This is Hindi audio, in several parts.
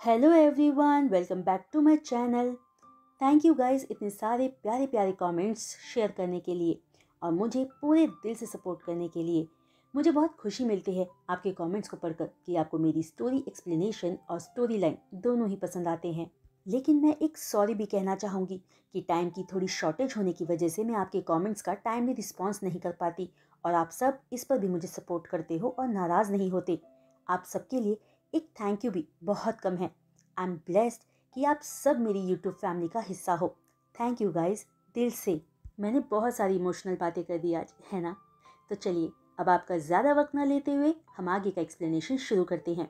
Hello everyone, welcome back to my channel. Thank you guys इतने सारे प्यारे प्यारे कमेंट्स शेयर करने के लिए और मुझे पूरे दिल से सपोर्ट करने के लिए। मुझे बहुत खुशी मिलती है आपके कमेंट्स को पढ़कर कि आपको मेरी स्टोरी एक्सप्लेनेशन और स्टोरी लाइन दोनों ही पसंद आते हैं। लेकिन मैं एक सॉरी भी कहना चाहूँगी कि टाइम की थोड़ी शॉर्टेज होने की वजह से मैं आपके कमेंट्स का टाइमली रिस्पॉन्स नहीं कर पाती और आप सब इस पर भी मुझे सपोर्ट करते हो और नाराज़ नहीं होते। आप सबके लिए एक थैंक यू भी बहुत कम है। आई एम ब्लेस्ड कि आप सब मेरी यूट्यूब फैमिली का हिस्सा हो। थैंक यू गाइज, दिल से। मैंने बहुत सारी इमोशनल बातें कर दी आज, है ना? तो चलिए अब आपका ज़्यादा वक्त ना लेते हुए हम आगे का एक्सप्लेनेशन शुरू करते हैं।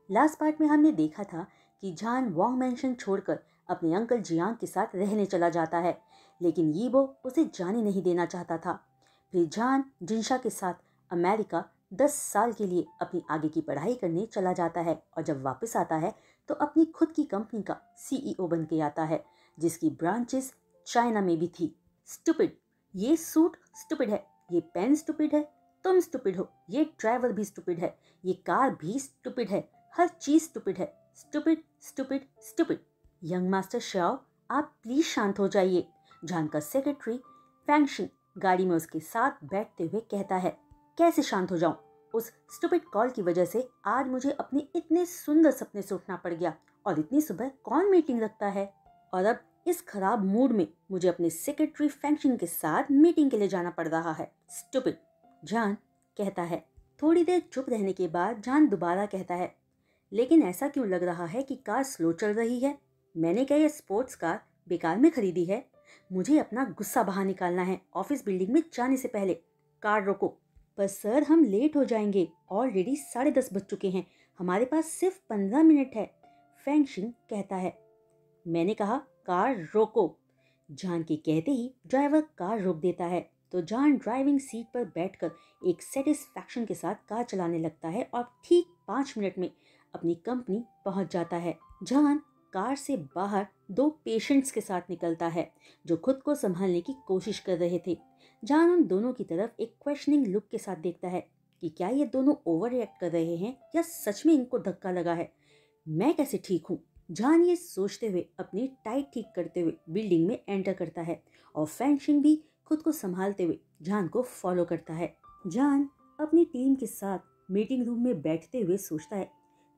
लास्ट पार्ट में हमने देखा था कि जान वॉन्ग मैंशन छोड़कर अपने अंकल जियांग के साथ रहने चला जाता है, लेकिन यीबो उसे जाने नहीं देना चाहता था। फिर जान जिनशा के साथ अमेरिका 10 साल के लिए अपनी आगे की पढ़ाई करने चला जाता है और जब वापस आता है तो अपनी खुद की कंपनी का सीईओ बन के आता है, जिसकी ब्रांचेस चाइना में भी थी। स्टूपिड, ये सूट स्टूपिड है, ये पेन स्टूपिड है, तुम स्टूपिड हो, ये ड्राइवर भी स्टूपिड है, ये कार भी स्टूपिड है, हर चीज स्टूपिड है। Stupid stupid stupid. Young master Shao, आप प्लीज शांत हो जाइए। जान का सेक्रेटरी फैंगशिन गाड़ी में उसके साथ बैठते हुए कहता है, कैसे शांत हो जाऊं? उस स्टूपिड कॉल की वजह से आज मुझे अपने इतने सुंदर सपने से उठना पड़ गया और इतनी सुबह कौन मीटिंग रखता है? और अब इस खराब मूड में मुझे अपने सेक्रेटरी फैंक्शन के साथ मीटिंग के लिए जाना पड़ रहा है। स्टूपिड, जान कहता है। थोड़ी देर चुप रहने के बाद जान दोबारा कहता है, लेकिन ऐसा क्यों लग रहा है कि कार स्लो चल रही है? मैंने क्या ये स्पोर्ट्स कार बेकार में खरीदी है? मुझे अपना गुस्सा बाहर निकालना है ऑफिस बिल्डिंग में जाने से पहले। कार रोको। पर सर, हम लेट हो जाएंगे, ऑलरेडी 10:30 बज चुके हैं, हमारे पास सिर्फ 15 मिनट है। फैंगशिन कहता है। मैंने कहा कार रोको। जान के कहते ही ड्राइवर कार रोक देता है तो जान ड्राइविंग सीट पर बैठकर एक सेटिस्फैक्शन के साथ कार चलाने लगता है और ठीक 5 मिनट में अपनी कंपनी पहुंच जाता है। जान कार से बाहर 2 पेशेंट्स के साथ निकलता है जो खुद को संभालने की कोशिश कर रहे थे। जान उन दोनों की तरफ एक क्वेश्चनिंग लुक के साथ देखता है कि क्या ये दोनों ओवर रिएक्ट कर रहे हैं या सच में इनको धक्का लगा है। मैं कैसे ठीक हूँ? जान ये सोचते हुए अपनी टाइट ठीक करते हुए बिल्डिंग में एंटर करता है और फैंगशिन भी खुद को संभालते हुए जान को फॉलो करता है। जान अपनी टीम के साथ मीटिंग रूम में बैठते हुए सोचता है,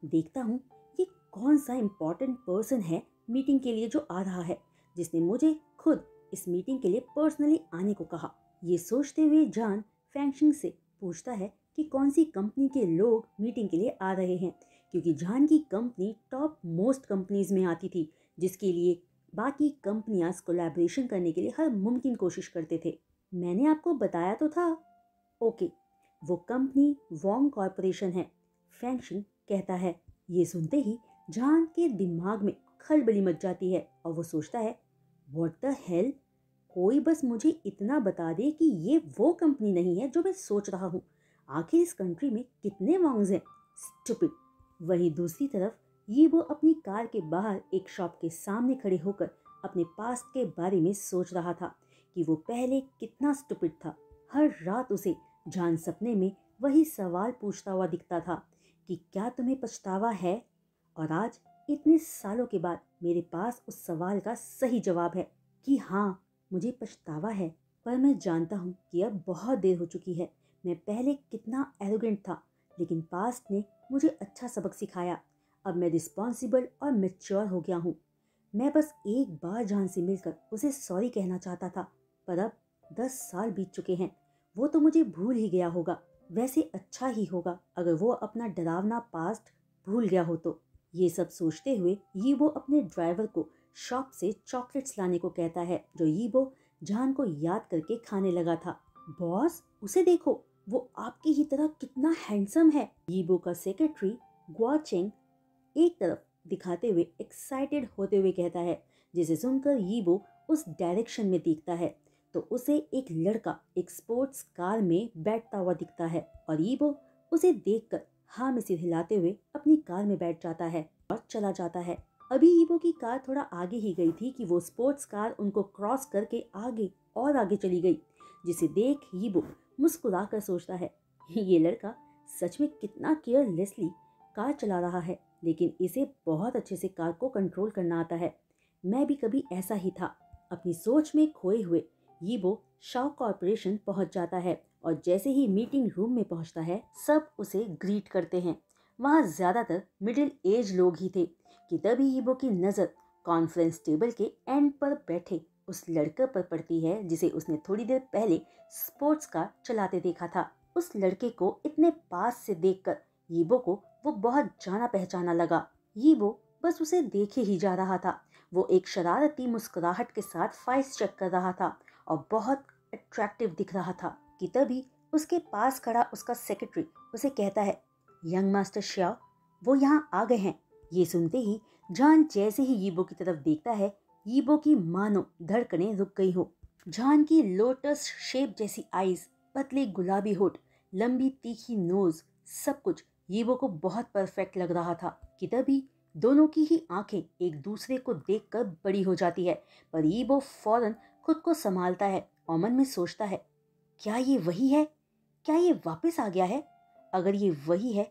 देखता हूँ ये कौन सा इम्पोर्टेंट पर्सन है मीटिंग के लिए जो आ रहा है, जिसने मुझे खुद इस मीटिंग के लिए पर्सनली आने को कहा। ये सोचते हुए जान फैंगशिन से पूछता है कि कौन सी कंपनी के लोग मीटिंग के लिए आ रहे हैं, क्योंकि जान की कंपनी टॉप मोस्ट कंपनीज में आती थी, जिसके लिए बाकी कंपनियां कोलैबोरेशन करने के लिए हर मुमकिन कोशिश करते थे। मैंने आपको बताया तो था। ओके, वो कंपनी वॉन्ग कॉर्पोरेशन है, फैंगशिन कहता है। ये सुनते ही जान के दिमाग में खलबली मच जाती है और वो सोचता है, व्हाट द हेल, कोई बस मुझे इतना बता दे कि ये वो कंपनी नहीं है जो मैं सोच रहा हूँ। आखिर इस कंट्री में कितने वॉन्ग्स हैं? स्टूपिड। वहीं दूसरी तरफ ये वो अपनी कार के बाहर एक शॉप के सामने खड़े होकर अपने पास्ट के बारे में सोच रहा था कि वो पहले कितना स्टूपिड था। हर रात उसे जान सपने में वही सवाल पूछता हुआ दिखता था कि क्या तुम्हें पछतावा है? और आज इतने सालों के बाद मेरे पास उस सवाल का सही जवाब है कि हाँ, मुझे पछतावा है। पर मैं जानता हूँ कि अब बहुत देर हो चुकी है। मैं पहले कितना एरोगेंट था, लेकिन पास्ट ने मुझे अच्छा सबक सिखाया। अब मैं रिस्पॉन्सिबल और मैच्योर हो गया हूँ। मैं बस एक बार जान से मिलकर उसे सॉरी कहना चाहता था, पर अब 10 साल बीत चुके हैं। वो तो मुझे भूल ही गया होगा। वैसे अच्छा ही होगा अगर वो अपना डरावना पास्ट भूल गया हो तो। ये सब सोचते हुए यीबो अपने ड्राइवर को शॉप से चॉकलेट्स लाने को कहता है, जो यीबो जान को याद करके खाने लगा था। बॉस, उसे देखो, वो आपकी ही तरह कितना हैंडसम है। यीबो का सेक्रेटरी गुआचेंग एक तरफ दिखाते हुए एक्साइटेड होते हुए कहता है, जिसे सुनकर यीबो उस डायरेक्शन में देखता है तो उसे एक लड़का एक स्पोर्ट्स कार में बैठता हुआ दिखता है और यीबो उसे देखकर हाँ में सिर हिलाते हुए अपनी कार में बैठ जाता है और चला जाता है। अभी यीबो की कार थोड़ा आगे ही गई थी कि वो स्पोर्ट्स कार उनको क्रॉस करके आगे और आगे चली गई, जिसे देख यीबो मुस्कुरा कर सोचता है, ये लड़का सच में कितना केयरलेसली कार चला रहा है। लेकिन इसे बहुत अच्छे से कार को कंट्रोल करना आता है। मैं भी कभी ऐसा ही था। अपनी सोच में खोए हुए यीबो शाओ कॉर्पोरेशन पहुंच जाता है और जैसे ही मीटिंग रूम में पहुंचता है सब उसे ग्रीट करते हैं। वहां ज्यादातर मिडिल एज लोग ही थे कि तभी यीबो की नजर कॉन्फ्रेंस टेबल के एंड पर बैठे उस लड़के पर पड़ती है जिसे उसने थोड़ी देर पहले स्पोर्ट्स कार चलाते देखा था। उस लड़के को इतने पास से देखकर यीबो को वो बहुत जाना पहचाना लगा। यीबो बस उसे देखे ही जा रहा था। वो एक शरारती मुस्कुराहट के साथ फाइल्स चेक कर रहा था और बहुत अट्रैक्टिव दिख रहा था कि तभी उसके पास खड़ा उसका सेक्रेटरी उसे कहता है, यंग मास्टर श्याओ, वो यहाँ आ गए हैं। ये सुनते ही जान जैसे ही यीबो की तरफ देखता है, यीबो की मानो धड़कनें रुक गई हो। जान की लोटस शेप जैसी आईज, पतले गुलाबी होठ, लंबी तीखी नोज, सब कुछ यीबो को बहुत परफेक्ट लग रहा था कि तभी दोनों की ही आंखें एक दूसरे को देखकर बड़ी हो जाती है। पर यीबो फौरन खुद को संभालता है और मन में सोचता है, क्या ये वही है? क्या ये वापस आ गया है? अगर ये वही है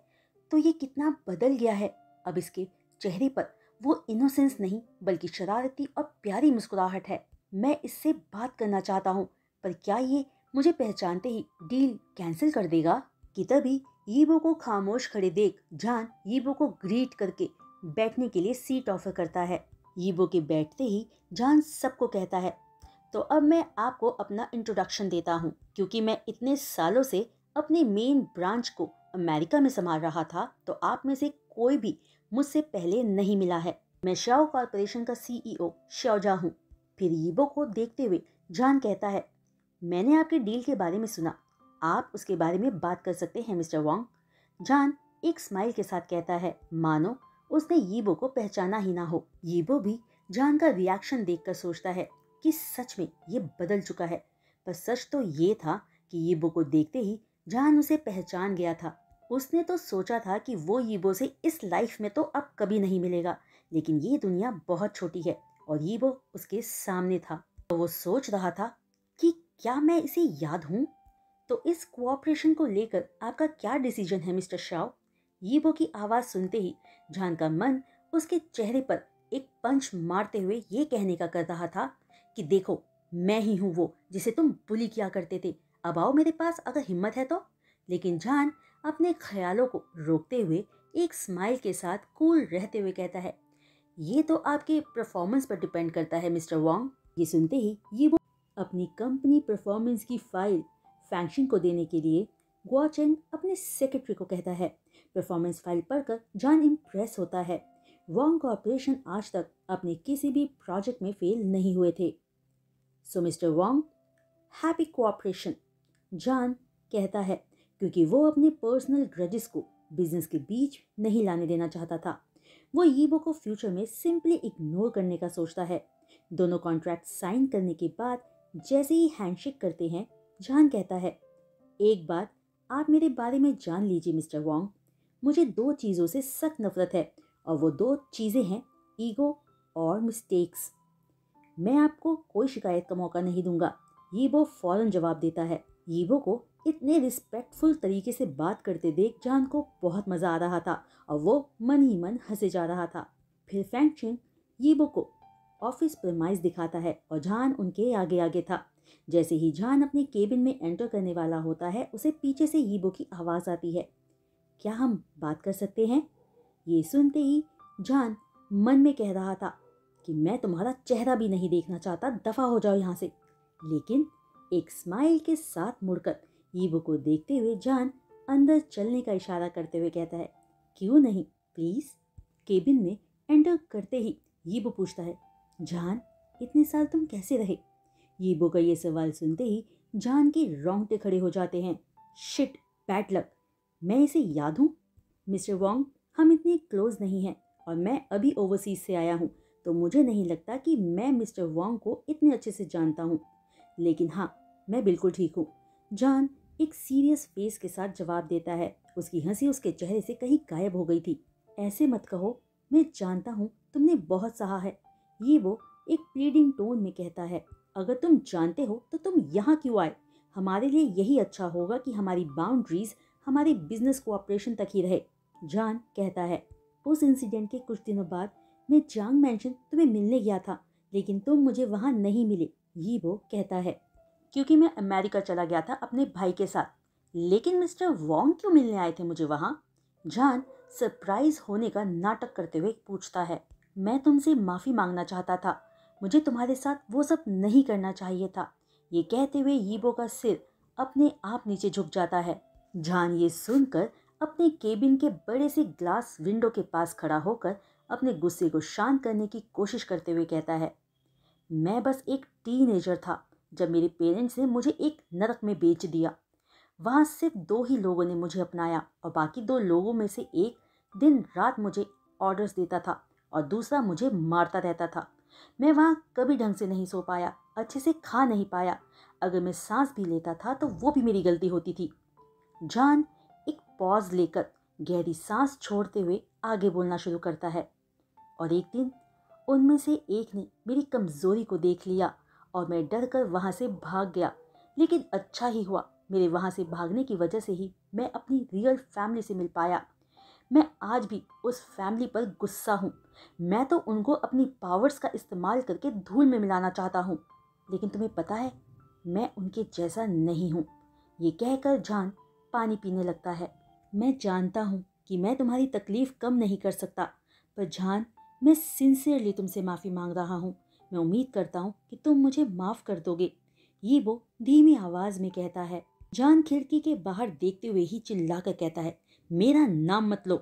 तो ये कितना बदल गया है। अब इसके चेहरे पर वो इनोसेंस नहीं बल्कि शरारती और प्यारी मुस्कुराहट है। मैं इससे बात करना चाहता हूँ, पर क्या ये मुझे पहचानते ही डील कैंसिल कर देगा? कि तभी यीबो को खामोश खड़े देख जान यीबो को ग्रीट करके बैठने के लिए सीट ऑफर करता है। यीबो के बैठते ही जान सबको कहता है, तो अब मैं आपको अपना इंट्रोडक्शन देता हूँ। क्योंकि मैं इतने सालों से अपने मेन ब्रांच को अमेरिका में संभाल रहा था तो आप में से कोई भी मुझसे पहले नहीं मिला है। मैं शाओ कॉर्पोरेशन का सीईओ शाओजा हूँ। फिर यीबो को देखते हुए जान कहता है, मैंने आपके डील के बारे में सुना, आप उसके बारे में बात कर सकते हैं मिस्टर वांग। जान एक स्माइल के साथ कहता है, मानो उसने यीबो को पहचाना ही ना हो। यीबो भी जान का रिएक्शन देखकर सोचता है कि सच में ये बदल चुका है। पर सच तो ये था कि यीबो को देखते ही जान उसे पहचान गया था। उसने तो सोचा था कि वो यीबो से इस लाइफ में तो अब कभी नहीं मिलेगा, लेकिन ये दुनिया बहुत छोटी है और यीबो उसके सामने था। तो वो सोच रहा था कि क्या मैं इसे याद हूँ? तो इस कोऑपरेशन को लेकर आपका क्या डिसीजन है मिस्टर शाओ? यीबो की आवाज सुनते ही जान का मन उसके चेहरे पर एक पंच मारते हुए ये कहने का कर रहा था कि देखो, मैं ही हूँ वो जिसे तुम बुली किया करते थे। अब आओ मेरे पास अगर हिम्मत है तो। लेकिन जान अपने ख्यालों को रोकते हुए एक स्माइल के साथ कूल रहते हुए कहता है, ये तो आपके परफॉर्मेंस पर डिपेंड करता है मिस्टर वांग। ये सुनते ही यीबो अपनी कंपनी परफॉर्मेंस की फाइल फैंक्शन को देने के लिए गुआ चेंग अपने सेक्रेटरी को कहता है। परफॉर्मेंस फाइल पढ़कर जान इम्प्रेस होता है। वांग कॉर्पोरेशन आज तक अपने किसी भी प्रोजेक्ट में फेल नहीं हुए थे। सो मिस्टर वांग, हैप्पी कोऑपरेशन, जान कहता है, क्योंकि वो अपने पर्सनल ग्रजेस को बिजनेस के बीच नहीं लाने देना चाहता था। वो यीबो को फ्यूचर में सिंपली इग्नोर करने का सोचता है। दोनों कॉन्ट्रैक्ट साइन करने के बाद जैसे ही हैंडशेक करते हैं, जान कहता है, एक बात आप मेरे बारे में जान लीजिए मिस्टर वांग, मुझे दो चीज़ों से सख्त नफरत है और वो दो चीज़ें हैं ईगो और मिस्टेक्स। मैं आपको कोई शिकायत का मौका नहीं दूंगा। यीबो फौरन जवाब देता है। यीबो को इतने रिस्पेक्टफुल तरीके से बात करते देख जान को बहुत मज़ा आ रहा था और वो मन ही मन हंसे जा रहा था। फिर फैंगचिन यीबो को ऑफिस प्रेमाइज दिखाता है और जान उनके आगे आगे था। जैसे ही जान अपने केबिन में एंटर करने वाला होता है, उसे पीछे से यीबो की आवाज़ आती है, क्या हम बात कर सकते हैं? ये सुनते ही जान मन में कह रहा था कि मैं तुम्हारा चेहरा भी नहीं देखना चाहता, दफा हो जाओ यहाँ से। लेकिन एक स्माइल के साथ मुड़कर यीबो को देखते हुए जान अंदर चलने का इशारा करते हुए कहता है, क्यों नहीं, प्लीज। केबिन में एंटर करते ही यीबो पूछता है, जान इतने साल तुम कैसे रहे? यीबो का ये सवाल सुनते ही जान के रोंगटे खड़े हो जाते हैं। शिट, बैड लक, मैं इसे याद हूँ। मिस्टर वांग, हम इतने क्लोज नहीं हैं और मैं अभी ओवरसीज से आया हूँ, तो मुझे नहीं लगता कि मैं मिस्टर वांग को इतने अच्छे से जानता हूँ। लेकिन हाँ, मैं बिल्कुल ठीक हूँ। जान एक सीरियस फेस के साथ जवाब देता है। उसकी हंसी उसके चेहरे से कहीं गायब हो गई थी। ऐसे मत कहो, मैं जानता हूँ तुमने बहुत सहा है। ये वो एक प्लीडिंग टोन में कहता है, अगर तुम जानते हो तो तुम यहाँ क्यों आए? हमारे लिए यही अच्छा होगा कि हमारी बाउंड्रीज हमारे बिजनेस कोऑपरेशन तक ही रहे। जान कहता है, उस इंसिडेंट के कुछ दिनों बाद मैं जांग मैंशन तुम्हें मिलने गया था, लेकिन तुम मुझे वहाँ नहीं मिले, यीबो कहता है। क्योंकि मैं अमेरिका चला गया था अपने भाई के साथ। लेकिन मिस्टर वोंग क्यों मिलने आए थे मुझे वहाँ? जान सरप्राइज होने का नाटक करते हुए पूछता है। मैं तुमसे माफ़ी मांगना चाहता था, मुझे तुम्हारे साथ वो सब नहीं करना चाहिए था। ये कहते हुए यीबो का सिर अपने आप नीचे झुक जाता है। जान ये सुनकर अपने केबिन के बड़े से ग्लास विंडो के पास खड़ा होकर अपने गुस्से को शांत करने की कोशिश करते हुए कहता है, मैं बस एक टीनेजर था जब मेरे पेरेंट्स ने मुझे एक नरक में बेच दिया। वहाँ सिर्फ 2 ही लोगों ने मुझे अपनाया और बाकी 2 लोगों में से एक दिन रात मुझे ऑर्डर्स देता था और दूसरा मुझे मारता रहता था। मैं वहाँ कभी ढंग से नहीं सो पाया, अच्छे से खा नहीं पाया। अगर मैं सांस भी लेता था तो वो भी मेरी गलती होती थी। जॉन एक पॉज लेकर गहरी सांस छोड़ते हुए आगे बोलना शुरू करता है। और एक दिन उनमें से एक ने मेरी कमज़ोरी को देख लिया और मैं डर कर वहाँ से भाग गया। लेकिन अच्छा ही हुआ, मेरे वहाँ से भागने की वजह से ही मैं अपनी रियल फैमिली से मिल पाया। मैं आज भी उस फैमिली पर गुस्सा हूँ। मैं तो उनको अपनी पावर्स का इस्तेमाल करके धूल में मिलाना चाहता हूँ, लेकिन तुम्हें पता है मैं उनके जैसा नहीं हूँ। ये कहकर जान पानी पीने लगता है। मैं जानता हूँ कि मैं तुम्हारी तकलीफ़ कम नहीं कर सकता, पर जान मैं सिंसियरली तुमसे माफ़ी मांग रहा हूँ। मैं उम्मीद करता हूँ कि तुम मुझे माफ़ कर दोगे, यीबो धीमी आवाज़ में कहता है। जान खिड़की के बाहर देखते हुए ही चिल्लाकर कहता है, मेरा नाम मत लो,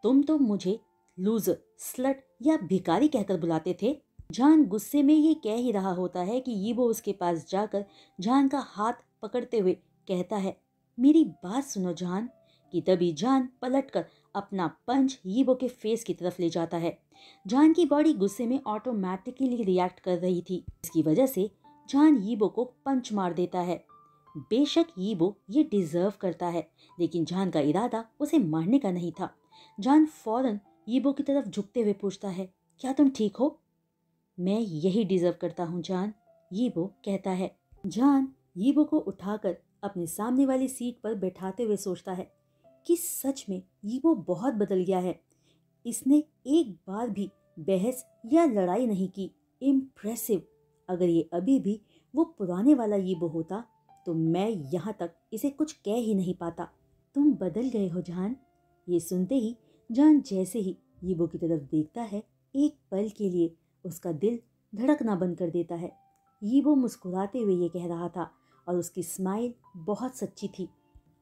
तुम तो मुझे लूजर, स्लट या भिखारी कहकर बुलाते थे। जान गुस्से में ये कह ही रहा होता है कि यीबो उसके पास जाकर जान का हाथ पकड़ते हुए कहता है, मेरी बात सुनो जान। कि तभी जान पलटकर अपना पंच यीबो के फेस की तरफ ले जाता है। जान की बॉडी गुस्से में ऑटोमेटिकली रिएक्ट कर रही थी। इसकी वजह से जान यीबो को पंच मार देता है। बेशक यीबो ये डिजर्व करता है, लेकिन जान का इरादा उसे मारने का नहीं था। जान फौरन यीबो की तरफ झुकते हुए पूछता है, क्या तुम ठीक हो? मैं यही डिजर्व करता हूँ जान, यीबो कहता है। जान यीबो को उठाकर अपने सामने वाली सीट पर बैठाते हुए सोचता है कि सच में यीबो बहुत बदल गया है। इसने एक बार भी बहस या लड़ाई नहीं की। इम्प्रेसिव। अगर ये अभी भी वो पुराने वाला यीबो होता तो मैं यहाँ तक इसे कुछ कह ही नहीं पाता। तुम बदल गए हो जान। ये सुनते ही जान जैसे ही यीबो की तरफ देखता है, एक पल के लिए उसका दिल धड़कना बंद कर देता है। यीबो मुस्कुराते हुए ये कह रहा था और उसकी स्माइल बहुत सच्ची थी।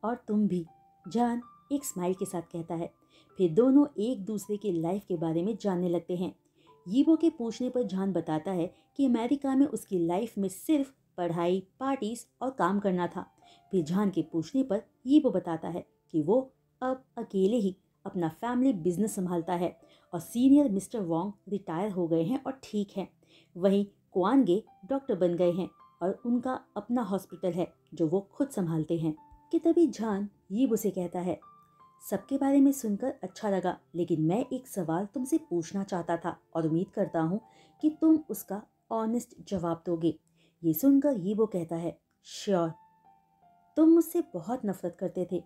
और तुम भी, जान एक स्माइल के साथ कहता है। फिर दोनों एक दूसरे की लाइफ के बारे में जानने लगते हैं। यीबो के पूछने पर जान बताता है कि अमेरिका में उसकी लाइफ में सिर्फ पढ़ाई, पार्टीज और काम करना था। फिर जान के पूछने पर यीबो बताता है कि वो अब अकेले ही अपना फैमिली बिजनेस संभालता है और सीनियर मिस्टर वोंग रिटायर हो गए हैं और ठीक हैं। वहीं क्वानगे डॉक्टर बन गए हैं और उनका अपना हॉस्पिटल है जो वो खुद संभालते हैं। कि तभी जान यीबो से कहता है, सबके बारे में सुनकर अच्छा लगा, लेकिन मैं एक सवाल तुमसे पूछना चाहता था और उम्मीद करता हूँ कि तुम उसका ऑनेस्ट जवाब दोगे। ये सुनकर यीबो कहता है, श्योर। तुम मुझसे बहुत नफरत करते थे,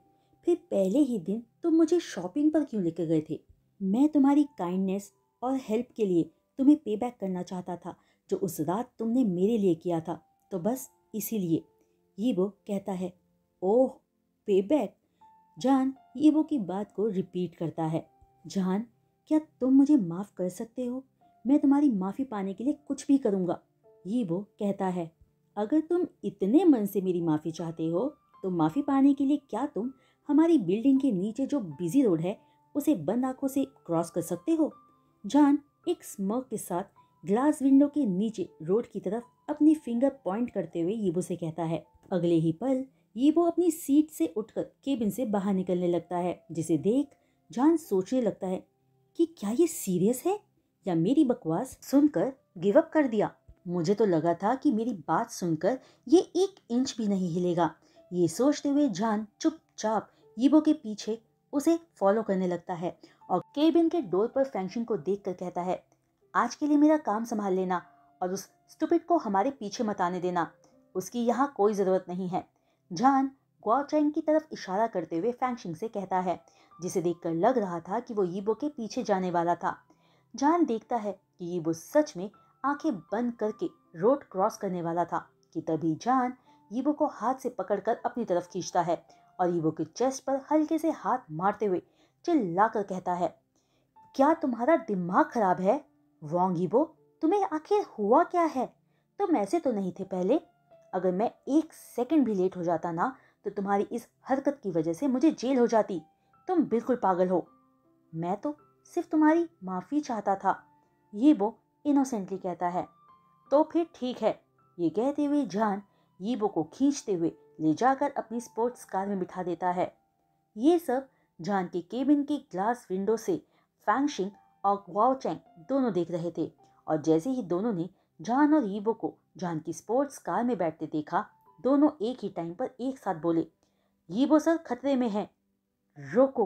फिर पहले ही दिन तुम मुझे शॉपिंग पर क्यों लेकर गए थे? मैं तुम्हारी काइंडनेस और हेल्प के लिए तुम्हें पे बैक करना चाहता था जो उस रात तुमने मेरे लिए किया था, तो बस इसीलिए। यीबो कहता है, ओह पे बैक। जान यीबो की बात को रिपीट करता है। जान क्या तुम मुझे माफ़ कर सकते हो? मैं तुम्हारी माफ़ी पाने के लिए कुछ भी करूँगा, यीबो कहता है। अगर तुम इतने मन से मेरी माफ़ी चाहते हो तो माफ़ी पाने के लिए क्या तुम हमारी बिल्डिंग के नीचे जो बिजी रोड है उसे बंद आंखों से क्रॉस कर सकते हो? जान एक स्मर्क के साथ ग्लास विंडो के नीचे रोड की तरफ अपनी फिंगर पॉइंट करते हुए यीबो से कहता है। अगले ही पल यीबो अपनी सीट से उठकर केबिन से बाहर निकलने लगता है, जिसे देख जान सोचने लगता है कि क्या ये सीरियस है या मेरी बकवास सुनकर गिव अप कर दिया। मुझे तो लगा था कि मेरी बात सुनकर ये 1 इंच भी नहीं हिलेगा। ये सोचते हुए जान चुपचाप यीबो के पीछे उसे फॉलो करने लगता है और केबिन के डोर पर फैंक्शन को देखकर कहता है, आज के लिए मेरा काम संभाल लेना और उस स्टूपिड को हमारे पीछे मत आने देना, उसकी यहाँ कोई ज़रूरत नहीं है। जान ग्वाओ चैंग की तरफ इशारा करते हुए फैंक्शिंग से कहता है। जिसे देखकर लग रहा था कि वो यीबो के पीछे जाने वाला था। जान देखता है कि यीबो सच में आंखें बंद करके रोड क्रॉस करने वाला था कि तभी जान यीबो को हाथ से पकड़कर अपनी तरफ खींचता है और यीबो के चेस्ट पर हल्के से हाथ मारते हुए चिल्लाकर कहता है, क्या तुम्हारा दिमाग खराब है? वोंग यीबो, तुम्हें आखिर हुआ क्या है? तुम ऐसे तो नहीं थे पहले। अगर मैं 1 सेकंड भी लेट हो जाता ना तो तुम्हारी इस हरकत की वजह से मुझे जेल हो जाती। तुम बिल्कुल पागल हो। मैं तो सिर्फ तुम्हारी माफी चाहता था, यीबो इनोसेंटली कहता है। तो फिर ठीक है, ये कहते हुए जान यीबो को खींचते हुए ले जाकर अपनी स्पोर्ट्स कार में बिठा देता है। ये सब जान के केबिन की ग्लास विंडो से फैंगशिंग और वाओ चैंग दोनों देख रहे थे और जैसे ही दोनों ने जान और यीबो को जान की स्पोर्ट्स कार में बैठते देखा, दोनों एक ही टाइम पर एक साथ बोले, यीबो सर खतरे में है। रोको,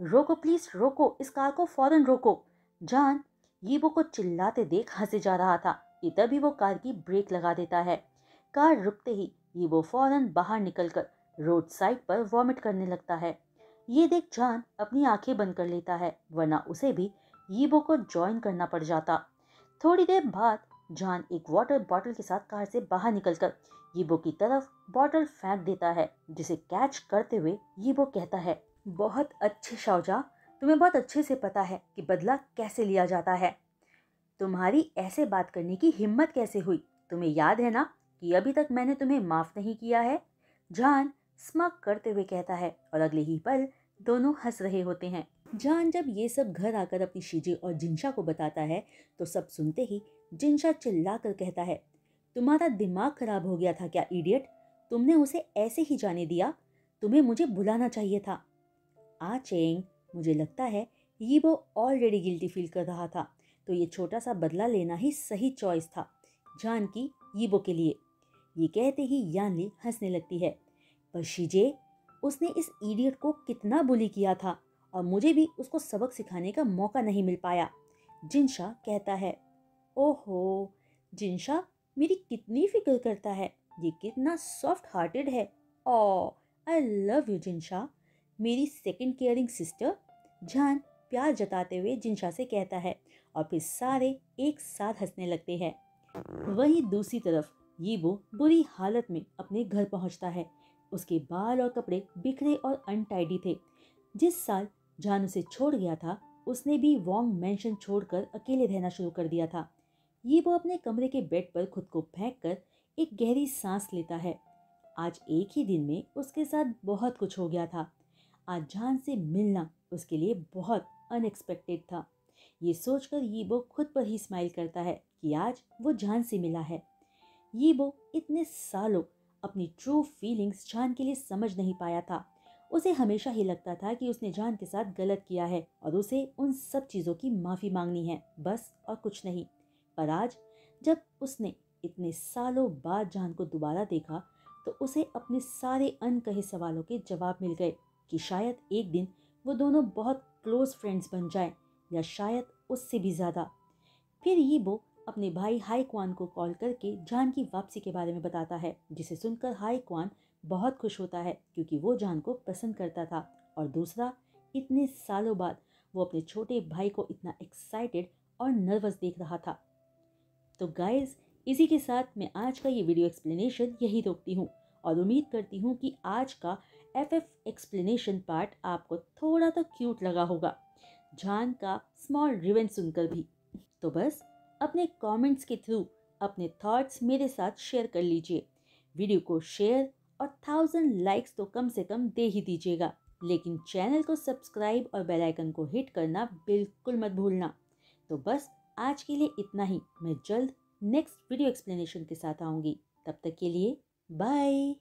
रोको प्लीज रोको, इस कार को फौरन रोको। जान यीबो को चिल्लाते देख हंसे जा रहा था कि तभी वो कार की ब्रेक लगा देता है। कार रुकते ही यीबो फौरन बाहर निकलकर रोड साइड पर वॉमिट करने लगता है। ये देख जान अपनी आंखें बंद कर लेता है, वरना उसे भी यीबो को ज्वाइन करना पड़ जाता। थोड़ी देर बाद जान एक वाटर बॉटल के साथ कार से बाहर निकलकर यीबो की तरफ बॉटल फेंक देता है, जिसे कैच करते हुए यीबो कहता है, बहुत अच्छे शाओजा, तुम्हें बहुत अच्छे से पता है कि बदला कैसे लिया जाता है। तुम्हारी ऐसे बात करने की हिम्मत कैसे हुई? तुम्हें याद है ना कि अभी तक मैंने तुम्हें माफ नहीं किया है? जान स्मग करते हुए कहता है और अगले ही पल दोनों हंस रहे होते हैं। जान जब ये सब घर आकर अपनी शीजे और जिनशा को बताता है तो सब सुनते ही जिनशा चिल्लाकर कहता है, तुम्हारा दिमाग खराब हो गया था क्या इडियट? तुमने उसे ऐसे ही जाने दिया? तुम्हें मुझे बुलाना चाहिए था। चेंग, मुझे लगता है यीबो ऑलरेडी गिल्टी फील कर रहा था, तो ये छोटा सा बदला लेना ही सही चॉइस था जान की यीबो के लिए। ये कहते ही यानली हंसने लगती है, पर शीजे, उसने इस इडियट को कितना बुली किया था और मुझे भी उसको सबक सिखाने का मौका नहीं मिल पाया। जिनशा कहता है, ओहो, जिनशा मेरी कितनी फिक्र करता है, ये कितना सॉफ्ट हार्टेड है। ओ आई लव यू जिनशा, मेरी सेकंड केयरिंग सिस्टर। जान प्यार जताते हुए जिनशा से कहता है और फिर सारे एक साथ हंसने लगते हैं। वहीं दूसरी तरफ यीबो बुरी हालत में अपने घर पहुंचता है। उसके बाल और कपड़े बिखरे और अनटाइडी थे। जिस साल जान उसे छोड़ गया था, उसने भी वोंग मैंशन छोड़कर अकेले रहना शुरू कर दिया था। यीबो अपने कमरे के बेड पर खुद को फेंक कर एक गहरी सांस लेता है। आज एक ही दिन में उसके साथ बहुत कुछ हो गया था। आज जान से मिलना उसके लिए बहुत अनएक्सपेक्टेड था। ये सोचकर यीबो खुद पर ही स्माइल करता है कि आज वो जान से मिला है। यीबो इतने सालों अपनी ट्रू फीलिंग्स जान के लिए समझ नहीं पाया था। उसे हमेशा ही लगता था कि उसने जान के साथ गलत किया है और उसे उन सब चीज़ों की माफ़ी मांगनी है, बस और कुछ नहीं। पर आज जब उसने इतने सालों बाद जान को दोबारा देखा तो उसे अपने सारे अनकहे सवालों के जवाब मिल गए कि शायद एक दिन वो दोनों बहुत क्लोज फ्रेंड्स बन जाए, या शायद उससे भी ज़्यादा। फिर यीबो अपने भाई हाई क्वान को कॉल करके जान की वापसी के बारे में बताता है, जिसे सुनकर हाई क्वान बहुत खुश होता है क्योंकि वो जान को पसंद करता था और दूसरा, इतने सालों बाद वो अपने छोटे भाई को इतना एक्साइटेड और नर्वस देख रहा था। तो गाइज, इसी के साथ मैं आज का ये वीडियो एक्सप्लेनेशन यही रोकती हूँ और उम्मीद करती हूँ कि आज का FF एक्सप्लेनेशन पार्ट आपको थोड़ा तो क्यूट लगा होगा, जान का स्मॉल रिवेंज सुनकर भी। तो बस अपने कमेंट्स के थ्रू अपने थॉट्स मेरे साथ शेयर कर लीजिए। वीडियो को शेयर और 1000 लाइक्स तो कम से कम दे ही दीजिएगा, लेकिन चैनल को सब्सक्राइब और बेल आइकन को हिट करना बिल्कुल मत भूलना। तो बस आज के लिए इतना ही। मैं जल्द नेक्स्ट वीडियो एक्सप्लेनेशन के साथ आऊँगी। तब तक के लिए बाय।